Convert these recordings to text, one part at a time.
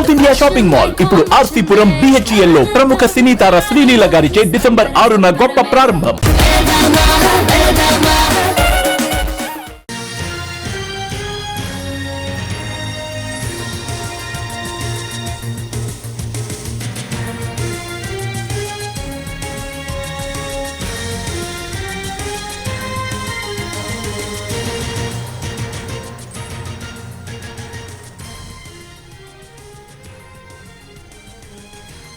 South India shopping mall ఇప్పుడు RC Puram BHEL లో ప్రముఖ సినీ తార శ్రీలీల గారిచే డిసెంబర్ 6న గొప్ప ప్రారంభం.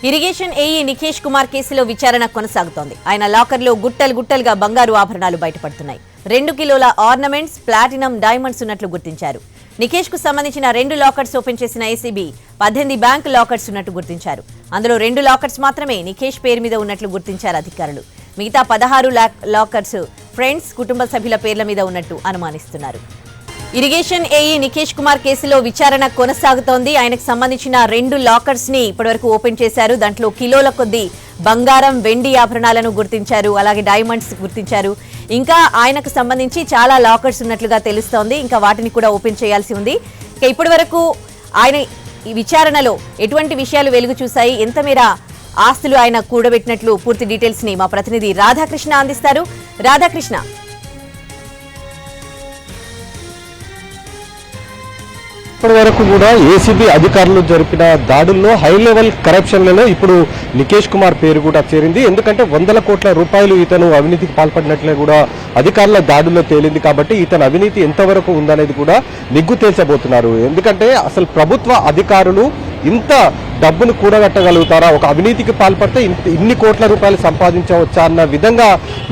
ఇరిగేషన్ ఏఈ నిఖేష్ కుమార్ కేసులో విచారణ కొనసాగుతోంది. ఆయన లాకర్లో గుట్టలుగా బంగారు ఆభరణాలు బయటపడుతున్నాయి. 2 కిలోల ఆర్నమెంట్స్, ప్లాటినం, డైమండ్స్ ఉన్నట్లు గుర్తించారు. నిఖేష్ కు సంబంధించిన 2 లాకర్స్ ఓపెన్ చేసిన ఏసీబీ 18 బ్యాంక్ లాకర్స్ ఉన్నట్టు గుర్తించారు. అందులో 2 లాకర్స్ మాత్రమే నిఖేష్ పేరు మీద ఉన్నట్లు గుర్తించారు అధికారులు. మిగతా 16 లాకర్స్ ఫ్రెండ్స్, కుటుంబ సభ్యుల పేర్ల మీద ఉన్నట్టు అనుమానిస్తున్నారు. ఇరిగేషన్ ఏఈ నిఖేష్ కుమార్ కేసులో విచారణ కొనసాగుతోంది. ఆయనకు సంబంధించిన 2 లాకర్స్ ని ఇప్పటివరకు ఓపెన్ చేశారు. దాంట్లో కిలోల కొద్దీ బంగారం, వెండి ఆభరణాలను గుర్తించారు. అలాగే డైమండ్స్ గుర్తించారు. ఇంకా ఆయనకు సంబంధించి చాలా లాకర్స్ ఉన్నట్లుగా తెలుస్తోంది. ఇంకా వాటిని కూడా ఓపెన్ చేయాల్సి ఉంది. ఇక ఇప్పటివరకు ఆయన ఈ విచారణలో ఎటువంటి విషయాలు వెలుగు చూశాయి, ఎంత మేర ఆస్తులు ఆయన కూడబెట్టినట్లు పూర్తి డీటెయిల్స్ ని మా ప్రతినిధి రాధాకృష్ణ అందిస్తారు. రాధాకృష్ణ, ఇప్పటి వరకు కూడా ఏసీబీ అధికారులు జరిపిన దాడుల్లో హై లెవెల్ కరప్షన్లలో ఇప్పుడు నిఖేష్ కుమార్ పేరు కూడా చేరింది. ఎందుకంటే 100 కోట్ల రూపాయలు ఇతను అవినీతికి పాల్పడినట్లే కూడా అధికారుల దాడుల్లో తేలింది. కాబట్టి ఇతను అవినీతి ఎంతవరకు ఉందనేది కూడా నిగ్గు తేల్చబోతున్నారు. ఎందుకంటే అసలు ప్రభుత్వ అధికారులు ఇంత డబ్బును కూడగట్టగలుగుతారా, ఒక అవినీతికి పాల్పడితే ఇన్ని కోట్ల రూపాయలు సంపాదించవచ్చా అన్న విధంగా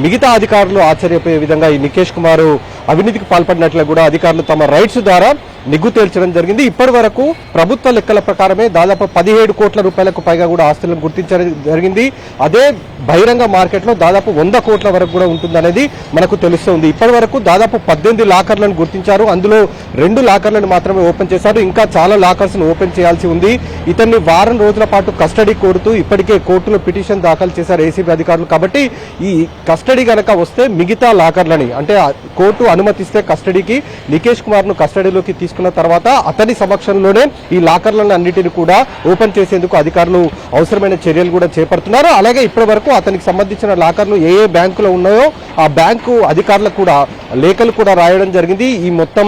మిగతా అధికారులు ఆశ్చర్యపోయే విధంగా ఈ నిఖేష్ కుమార్ అవినీతికి పాల్పడినట్లు కూడా అధికారులు తమ రైట్స్ ద్వారా నిగ్గు తేల్చడం జరిగింది. ఇప్పటి వరకు ప్రభుత్వ లెక్కల ప్రకారమే దాదాపు 17 కోట్ల రూపాయలకు పైగా కూడా ఆస్తులను గుర్తించడం జరిగింది. అదే బహిరంగ మార్కెట్లో దాదాపు 100 కోట్ల వరకు కూడా ఉంటుందనేది మనకు తెలుస్తుంది. ఇప్పటి వరకు దాదాపు 18 లాకర్లను గుర్తించారు. అందులో 2 లాకర్లను మాత్రమే ఓపెన్ చేశారు. ఇంకా చాలా లాకర్స్ ను ఓపెన్ చేయాల్సి ఉంది. ఇతన్ని వారం రోజుల పాటు కస్టడీ కోరుతూ ఇప్పటికే కోర్టులో పిటిషన్ దాఖలు చేశారు ఏసీబీ అధికారులు. కాబట్టి ఈ కస్టడీ గనక వస్తే మిగతా లాకర్లని, అంటే కోర్టు అనుమతిస్తే కస్టడీకి నిఖేష్ కుమార్ ను కస్టడీలోకి తీసుకున్న తర్వాత అతని సమక్షంలోనే ఈ లాకర్లను అన్నిటిని కూడా ఓపెన్ చేసేందుకు అధికారులు అవసరమైన చర్యలు కూడా చేపడుతున్నారు. అలాగే ఇప్పటి వరకు అతనికి సంబంధించిన లాకర్లు ఏ బ్యాంకులో ఉన్నాయో ఆ బ్యాంకు అధికారులకు కూడా లేఖలు కూడా రాయడం జరిగింది. ఈ మొత్తం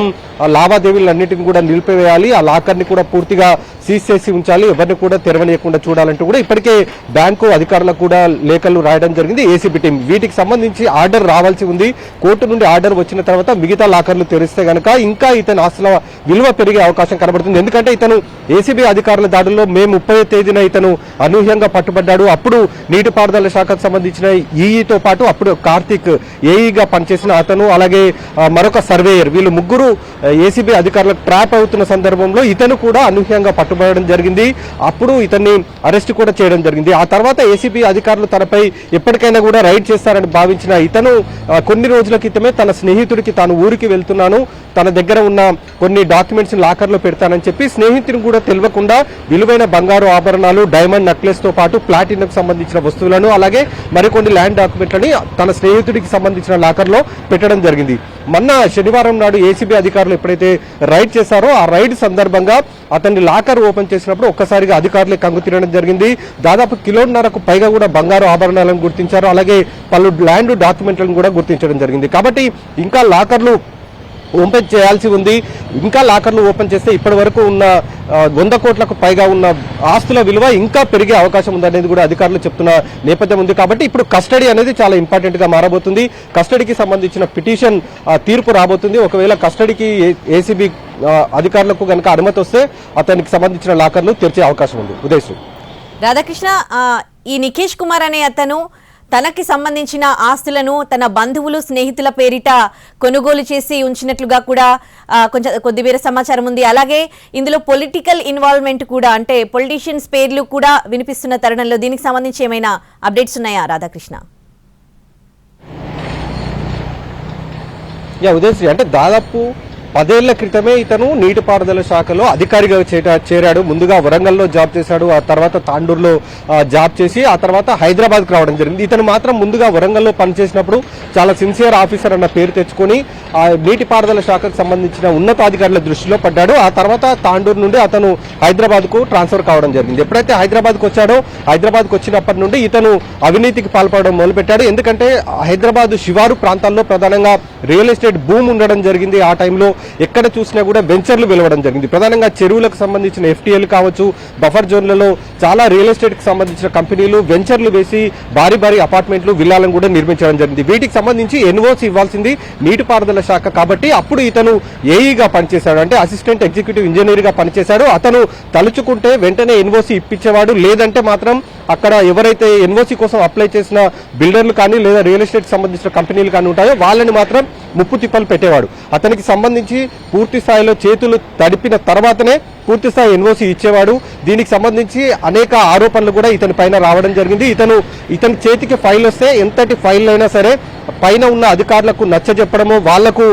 లావాదేవీలన్నిటిని కూడా నిలిపివేయాలి, ఆ లాకర్ని కూడా పూర్తిగా సీజ్ చేసి ఉంచాలి, ఎవరిని కూడా తెరవనీయకుండా చూడాలంటూ కూడా ఇప్పటికే బ్యాంకు అధికారులకు కూడా లేఖలు రాయడం జరిగింది ఏసీబీ టీం. వీటికి సంబంధించి ఆర్డర్ రావాల్సి ఉంది. కోర్టు నుండి ఆర్డర్ వచ్చిన తర్వాత మిగతా లాకర్లు తెరిస్తే గనక ఇంకా ఇతని ఆస్తుల విలువ పెరిగే అవకాశం కనబడుతుంది. ఎందుకంటే ఇతను ఏసీబీ అధికారుల దాడుల్లో మే 30వ తేదీన ఇతను అనూహ్యంగా పట్టుబడ్డాడు. అప్పుడు నీటిపారుదల శాఖకు సంబంధించిన ఈఈతో పాటు అప్పుడు కార్తిక్ ఏఈగా పనిచేసిన అతను, అలాగే మరొక సర్వేయర్, వీళ్ళు ముగ్గురు ఏసీబీ అధికారులకు ట్రాప్ అవుతున్న సందర్భంలో ఇతను కూడా అనూహ్యంగా పట్టుబడడం జరిగింది. అప్పుడు ఇతన్ని అరెస్ట్ కూడా చేయడం జరిగింది. ఆ తర్వాత ఏసీబీ అధికారులు తనపై ఎప్పటికైనా కూడా రైడ్ చేస్తారని భావించిన ఇతను కొన్ని రోజుల క్రితమే తన స్నేహితుడికి తాను ఊరికి వెళ్తున్నాను, తన దగ్గర ఉన్న కొన్ని డాక్యుమెంట్స్ లాకర్లో పెడతానని చెప్పి స్నేహితుని కూడా తెలియకుండా విలువైన బంగారు ఆభరణాలు, డైమండ్ నెక్లెస్ తో పాటు ప్లాటినం సంబంధించిన వస్తువులను, అలాగే మరికొన్ని ల్యాండ్ డాక్యుమెంట్లని తన స్నేహితుడికి సంబంధించిన లాకర్లో పెట్టడం జరిగింది. మొన్న శనివారం నాడు ఏసీబీ అధికారులు ఎప్పుడైతే రైడ్ చేశారో ఆ రైడ్ సందర్భంగా అతన్ని లాకర్ ఓపెన్ చేసినప్పుడు ఒక్కసారిగా అధికారులే కంగు తినడం జరిగింది. దాదాపు కిలోన్నరకు పైగా కూడా బంగారు ఆభరణాలను గుర్తించారు. అలాగే పలు ల్యాండ్ డాక్యుమెంట్లను కూడా గుర్తించడం జరిగింది. కాబట్టి ఇంకా లాకర్లు ఓపెన్ చేయాల్సి ఉంది. ఇంకా లాకర్లు ఓపెన్ చేస్తే ఇప్పటి వరకు ఉన్న 100 కోట్లకు పైగా ఉన్న ఆస్తుల విలువ ఇంకా పెరిగే అవకాశం ఉందనేది కూడా అధికారులు చెప్తున్న నేపథ్యం ఉంది. కాబట్టి ఇప్పుడు కస్టడీ అనేది చాలా ఇంపార్టెంట్ గా మారబోతుంది. కస్టడీకి సంబంధించిన పిటిషన్ తీర్పు రాబోతుంది. ఒకవేళ కస్టడీకి ఏసీబీ అధికారులకు కనుక అనుమతి వస్తే అతనికి సంబంధించిన లాకర్లు తెరిచే అవకాశం ఉంది. ఉదయశ్రీ. రాధాకృష్ణ, ఈ నిఖేష్ కుమార్ అనే అతను తనకి సంబంధించిన ఆస్తులను తన బంధువులు, స్నేహితుల పేరిట కొనుగోలు చేసి ఉంచినట్లుగా కూడా కొద్దిమేర సమాచారం ఉంది. అలాగే ఇందులో పొలిటికల్ ఇన్వాల్వ్మెంట్ కూడా, అంటే పొలిటీషియన్స్ పేర్లు కూడా వినిపిస్తున్న తరుణంలో దీనికి సంబంధించి ఏమైనా అప్డేట్స్ ఉన్నాయా రాధాకృష్ణ? ఉదయశ్రీ, అంటే దాదాపు 10 ఏళ్ల క్రితమే ఇతను నీటిపారుదల శాఖలో అధికారిగా చేరాడు. ముందుగా వరంగల్లో జాబ్ చేశాడు, ఆ తర్వాత తాండూరులో జాబ్ చేసి ఆ తర్వాత హైదరాబాద్కు రావడం జరిగింది. ఇతను మాత్రం ముందుగా వరంగల్లో పనిచేసినప్పుడు చాలా సిన్సియర్ ఆఫీసర్ అన్న పేరు తెచ్చుకొని ఆ నీటిపారుదల శాఖకు సంబంధించిన ఉన్నతాధికారుల దృష్టిలో పడ్డాడు. ఆ తర్వాత తాండూరు నుండి అతను హైదరాబాద్కు ట్రాన్స్ఫర్ కావడం జరిగింది. ఎప్పుడైతే హైదరాబాద్కు వచ్చాడో, హైదరాబాద్కు వచ్చినప్పటి నుండి ఇతను అవినీతికి పాల్పడడం మొదలుపెట్టాడు. ఎందుకంటే హైదరాబాద్ శివారు ప్రాంతాల్లో ప్రధానంగా రియల్ ఎస్టేట్ భూమి ఉండడం జరిగింది. ఆ టైంలో ఎక్కడ చూసినా కూడా వెంచర్లు వెలవడం జరిగింది. ప్రధానంగా చెరువులకు సంబంధించిన FTL కావచ్చు, బఫర్ జోన్లలో చాలా రియల్ ఎస్టేట్ కి సంబంధించిన కంపెనీలు వెంచర్లు వేసి భారీ భారీ అపార్ట్మెంట్లు, విల్లాలను కూడా నిర్మించడం జరిగింది. వీటికి సంబంధించి NOC ఇవ్వాల్సింది నీటిపారుదల శాఖ కాబట్టి అప్పుడు ఇతను ఏఈగా పనిచేశాడు, అంటే అసిస్టెంట్ ఎగ్జిక్యూటివ్ ఇంజనీర్ గా పనిచేశాడు. అతను తలుచుకుంటే వెంటనే NOC ఇప్పించేవాడు, లేదంటే మాత్రం అక్కడ ఎవరైతే NOC కోసం అప్లై చేసిన బిల్డర్లు కానీ లేదా రియల్ ఎస్టేట్ సంబంధించిన కంపెనీలు కానీ ఉంటాయో వాళ్ళని మాత్రం ముప్పు తిప్పలు పెట్టేవాడు. అతనికి సంబంధించి పూర్తి స్థాయిలో చేతులు తడిపిన తర్వాతనే పూర్తి స్థాయి NOC ఇచ్చేవాడు. దీనికి సంబంధించి అనేక ఆరోపణలు కూడా ఇతని పైన రావడం జరిగింది. ఇతని చేతికి ఫైల్ వస్తే ఎంతటి ఫైల్ అయినా సరే పైన ఉన్న అధికారులకు నచ్చజెప్పడమో, వాళ్లకు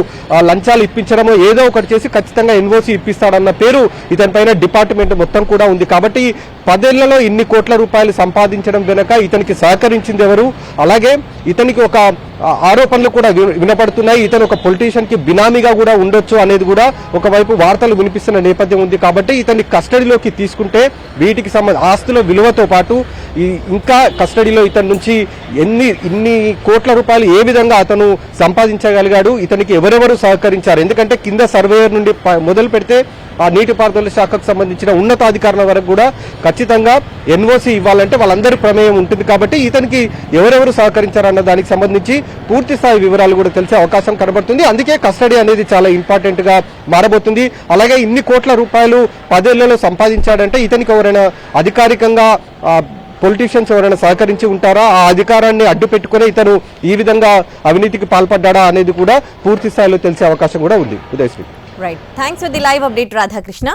లంచాలు ఇప్పించడమో ఏదో ఒకటి చేసి ఖచ్చితంగా NOC ఇప్పిస్తాడన్న పేరు ఇతని పైన డిపార్ట్మెంట్ మొత్తం కూడా ఉంది. కాబట్టి 10 ఏళ్లలో ఇన్ని కోట్ల రూపాయలు సంపాదించడం వెనుక ఇతనికి సహకరించింది ఎవరు, అలాగే ఇతనికి ఒక ఆరోపణలు కూడా వినపడుతున్నాయి. ఇతను ఒక పొలిటీషియన్ కి బినామీగా కూడా ఉండొచ్చు అనేది కూడా ఒకవైపు వార్తలు వినిపిస్తున్న నేపథ్యం ఉంది. కాబట్టి ఇతన్ని కస్టడీలోకి తీసుకుంటే వీటికి ఆస్తుల విలువతో పాటు ఇంకా కస్టడీలో ఇతని నుంచి ఇన్ని కోట్ల రూపాయలు ఏ విధంగా అతను సంపాదించగలిగాడు, ఇతనికి ఎవరెవరు సహకరించారు. ఎందుకంటే కింద సర్వేయర్ నుండి మొదలు పెడితే ఆ నీటిపారుదల శాఖకు సంబంధించిన ఉన్నతాధికారుల వరకు కూడా ఖచ్చితంగా NOC ఇవ్వాలంటే వాళ్ళందరి ప్రమేయం ఉంటుంది. కాబట్టి ఇతనికి ఎవరెవరు సహకరించారన్న దానికి సంబంధించి పూర్తి స్థాయి వివరాలు కూడా తెలిసే అవకాశం కనబడుతుంది. అందుకే కస్టడీ అనేది చాలా ఇంపార్టెంట్ గా మారబోతుంది. అలాగే ఇన్ని కోట్ల రూపాయలు 10 ఏళ్లలో సంపాదించాడంటే ఇతనికి ఎవరైనా అధికారికంగా పొలిటీషియన్స్ ఎవరైనా సహకరించి ఉంటారా, ఆ అధికారాన్ని అడ్డు పెట్టుకుని ఇతను ఈ విధంగా అవినీతికి పాల్పడ్డా అనేది కూడా పూర్తి స్థాయిలో తెలిసే అవకాశం కూడా ఉంది. Udayasri, right, thanks for the live update Radhakrishna.